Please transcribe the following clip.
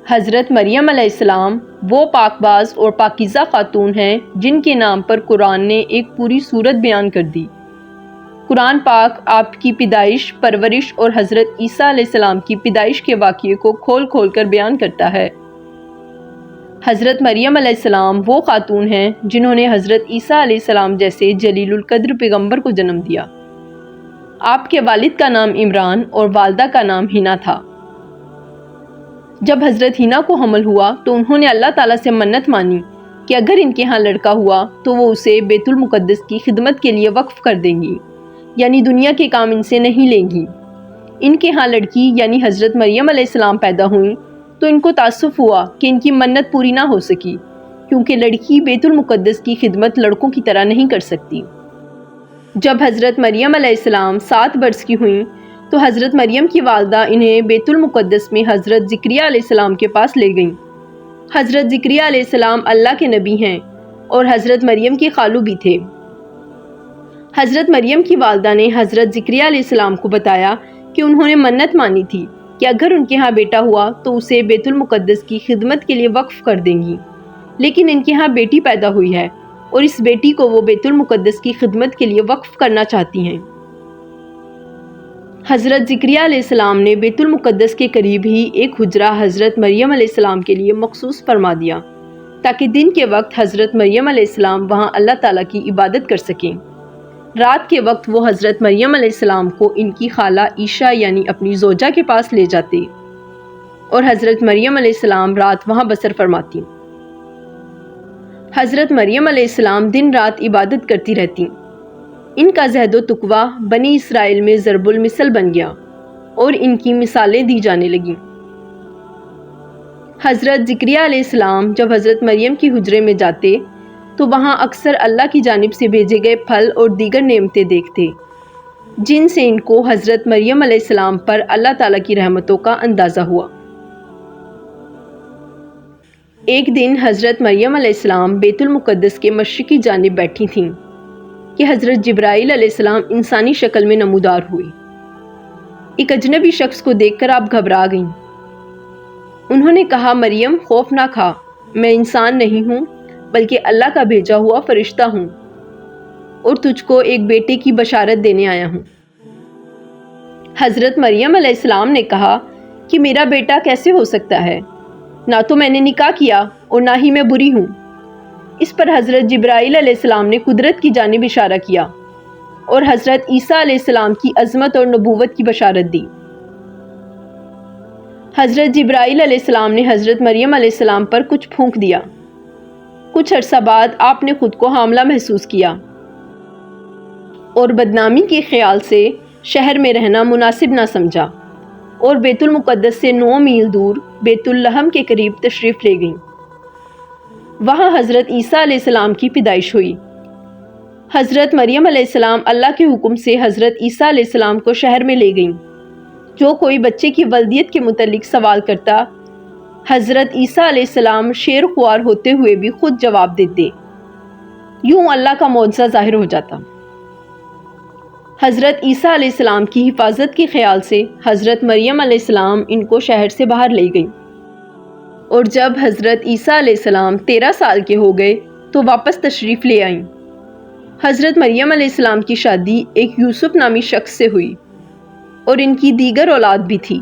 حضرت مریم علیہ السلام وہ پاک باز اور پاکیزہ خاتون ہیں جن کے نام پر قرآن نے ایک پوری سورت بیان کر دی۔ قرآن پاک آپ کی پیدائش، پرورش اور حضرت عیسیٰ علیہ السلام کی پیدائش کے واقعے کو کھول کھول کر بیان کرتا ہے۔ حضرت مریم علیہ السلام وہ خاتون ہیں جنہوں نے حضرت عیسیٰ علیہ السلام جیسے جلیل القدر پیغمبر کو جنم دیا۔ آپ کے والد کا نام عمران اور والدہ کا نام ہینا تھا۔ جب حضرت ہینا کو حمل ہوا تو انہوں نے اللہ تعالیٰ سے منت مانی کہ اگر ان کے ہاں لڑکا ہوا تو وہ اسے بیت المقدس کی خدمت کے لیے وقف کر دیں گی، یعنی دنیا کے کام ان سے نہیں لیں گی۔ ان کے ہاں لڑکی یعنی حضرت مریم علیہ السلام پیدا ہوئیں تو ان کو تأسف ہوا کہ ان کی منت پوری نہ ہو سکی، کیونکہ لڑکی بیت المقدس کی خدمت لڑکوں کی طرح نہیں کر سکتی۔ جب حضرت مریم علیہ السلام 7 برس کی ہوئیں تو حضرت مریم کی والدہ انہیں بیت المقدس میں حضرت زکریا علیہ السلام کے پاس لے گئیں۔ حضرت زکریا علیہ السلام اللہ کے نبی ہیں اور حضرت مریم کے خالو بھی تھے۔ حضرت مریم کی والدہ نے حضرت زکریا علیہ السلام کو بتایا کہ انہوں نے منت مانی تھی کہ اگر ان کے ہاں بیٹا ہوا تو اسے بیت المقدس کی خدمت کے لیے وقف کر دیں گی، لیکن ان کے ہاں بیٹی پیدا ہوئی ہے اور اس بیٹی کو وہ بیت المقدس کی خدمت کے لیے وقف کرنا چاہتی ہیں۔ حضرت زکریا علیہ السلام نے بیت المقدس کے قریب ہی ایک حجرہ حضرت مریم علیہ السلام کے لیے مخصوص فرما دیا تاکہ دن کے وقت حضرت مریم علیہ السلام وہاں اللہ تعالیٰ کی عبادت کر سکیں۔ رات کے وقت وہ حضرت مریم علیہ السلام کو ان کی خالہ عیشا یعنی اپنی زوجہ کے پاس لے جاتے اور حضرت مریم علیہ السلام رات وہاں بسر فرماتی۔ حضرت مریم علیہ السلام دن رات عبادت کرتی رہتی۔ ان کا زہد و تقویٰ بنی اسرائیل میں ضرب المثل بن گیا اور ان کی مثالیں دی جانے لگیں۔ حضرت زکریا علیہ السلام جب حضرت مریم کی حجرے میں جاتے تو وہاں اکثر اللہ کی جانب سے بھیجے گئے پھل اور دیگر نعمتیں دیکھتے، جن سے ان کو حضرت مریم علیہ السلام پر اللہ تعالیٰ کی رحمتوں کا اندازہ ہوا۔ ایک دن حضرت مریم علیہ السلام بیت المقدس کے مشرقی جانب بیٹھی تھیں کہ حضرت جبرائیل علیہ السلام انسانی شکل میں نمودار ہوئے۔ ایک اجنبی شخص کو دیکھ کر آپ گھبرا گئیں۔ انہوں نے کہا، مریم خوف نہ کھا، میں انسان نہیں ہوں بلکہ اللہ کا بھیجا ہوا فرشتہ ہوں اور تجھ کو ایک بیٹے کی بشارت دینے آیا ہوں۔ حضرت مریم علیہ السلام نے کہا کہ میرا بیٹا کیسے ہو سکتا ہے؟ نہ تو میں نے نکاح کیا اور نہ ہی میں بری ہوں۔ اس پر حضرت جبرائیل علیہ السلام نے قدرت کی جانب اشارہ کیا اور حضرت عیسیٰ علیہ السلام کی عظمت اور نبوت کی بشارت دی۔ حضرت جبرائیل علیہ السلام نے حضرت مریم علیہ السلام پر کچھ پھونک دیا۔ کچھ عرصہ بعد آپ نے خود کو حاملہ محسوس کیا اور بدنامی کے خیال سے شہر میں رہنا مناسب نہ سمجھا اور بیت المقدس سے 9 میل دور بیت اللحم کے قریب تشریف لے گئیں۔ وہاں حضرت عیسیٰ علیہ السلام کی پیدائش ہوئی۔ حضرت مریم علیہ السلام اللہ کے حکم سے حضرت عیسیٰ علیہ السلام کو شہر میں لے گئیں۔ جو کوئی بچے کی ولدیت کے متعلق سوال کرتا، حضرت عیسیٰ علیہ السلام شیر خوار ہوتے ہوئے بھی خود جواب دیتے۔ یوں اللہ کا معجزہ ظاہر ہو جاتا۔ حضرت عیسیٰ علیہ السلام کی حفاظت کے خیال سے حضرت مریم علیہ السلام ان کو شہر سے باہر لے گئیں، اور جب حضرت عیسیٰ علیہ السلام 13 سال کے ہو گئے تو واپس تشریف لے آئیں۔ حضرت مریم علیہ السلام کی شادی ایک یوسف نامی شخص سے ہوئی اور ان کی دیگر اولاد بھی تھی۔